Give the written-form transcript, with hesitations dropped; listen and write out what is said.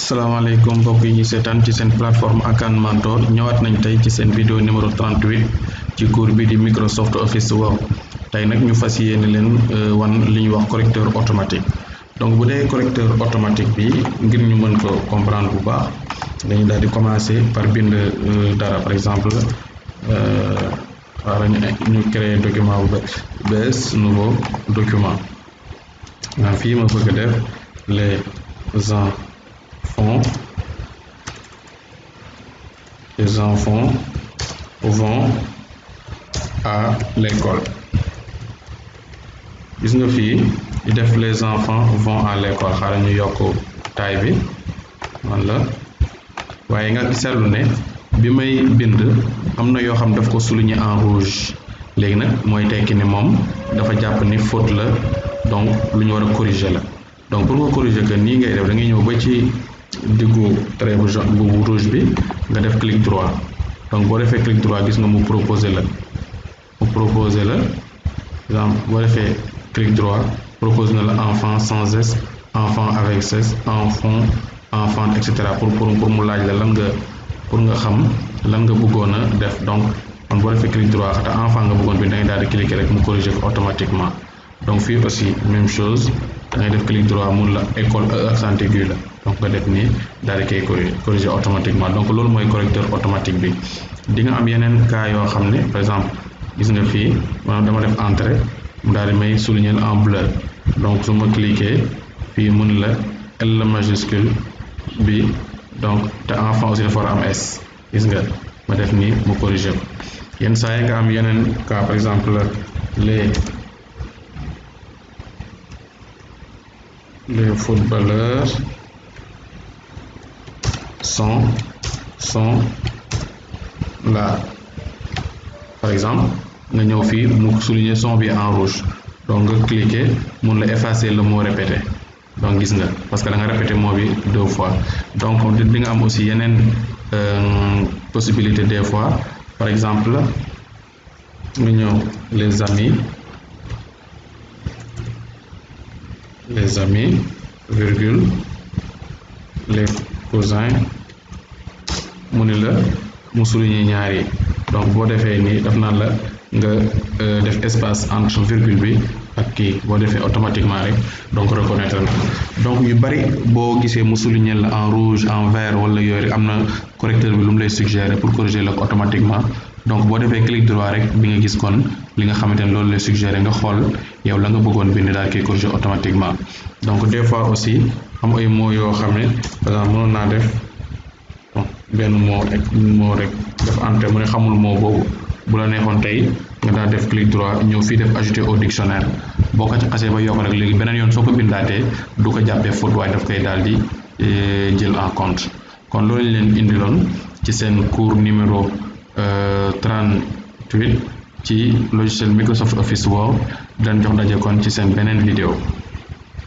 salaamaaleykum mbokk yi ñu seetaan ci seen plateforme Akan Mentor ñëwaat nañ tey ci seen vidéo numéro 38 ci cours bi di Microsoft Office Word tey nag ñu fas yéene leen wan li ñuy wax correcteur automatique donc bu dee correcteur automatique bi ngir ñu mën ko comprendre bu baax dañu daal di commencer par bind dara par exemple xaaral ñu créer document bu bees nouveau document fii ma bëgg a def les enfants vont à l'école gis nga fii di def les enfants vont à l'école xaaral ñu yokk taille bi man la waaye nga seetlu ne bi may bind am na yoo xam daf ko souligner en rouge léegi nag mooy tekki ni moom dafa jàpp ni faute la donc lu ñu war a corriger la donc pour nga corriger que nii ngay def da ngay ñëw ba ci diggu trait bu jaune bu rouge bi nga def clic droit donc boo defee clic droit gis nga mu proposer la exemple boo defee clic droit propose na la enfant sans S enfant avec S enfant et cetera pour mu laaj la lan nga pour nga xam lan nga bëggoon a def donc man boo defee clic droit xata enfant nga bëggoon bi da ngay daal di cliquer rek mu corriger ko automatiquement donc fii aussi même chose da ngay def clic droit mun la école accent aigu la donc nga def nii daal di koy corriger automatiquement donc loolu mooy correcteur automatique bi di nga am yeneen cas yoo xam ne par exemple gis nga fii maanaam dama def entrée mu daal di may souligner en bleu donc su ma cliquer fii mun la L majuscule bi donc te enfant aussi dafa war a am S gis nga ma def nii mu corriger ko yenn saa yi nga am yeneen cas par exemple les footballeurs sont là par exemple nga ñëw fii mu souligner son bi en rouge donc nga cliquer mun la effacer le mot répété donc gis nga parce que da nga répété mot bi 2 fois donc di nga am aussi yeneen possibilité des fois par exemple nga ñëw les amis virgule les cousins mu ni la mu souligner ñaari donc boo defee nii daf naan la nga def espace entre virgule bi ak kii boo defee automatiquement rek donc reconnaître na donc yu bari boo gisee mu souligner la en rouge en vert wala yooyu rek am na correcteur bi lu mu lay suggérer pour corriger la ko automatiquement donc boo defee clic droit rek bi nga gis kon li nga xamante ne loolu lay suggérer nga xool yow la nga bëggoon bind daal koy corriger automatiquement donc des fois aussi am ay mots yoo xam ne par exemple mënoon naa def benn mot rek def entrée mu ne xamul mot boobu bu la neexoon tey nga daal def clic droit ñëw fii def ajouter au dictionnaire boo ko ci xasee ba yokk rek léegi beneen yoon soo ko bindaatee du ko jàppee faute waaye daf koy daal di jël en compte kon loolu lañ leen indiloon ci seen cours numéro 38 ci logiciel Microsoft Office Word dañ jox daje kon ci seen beneen vidéo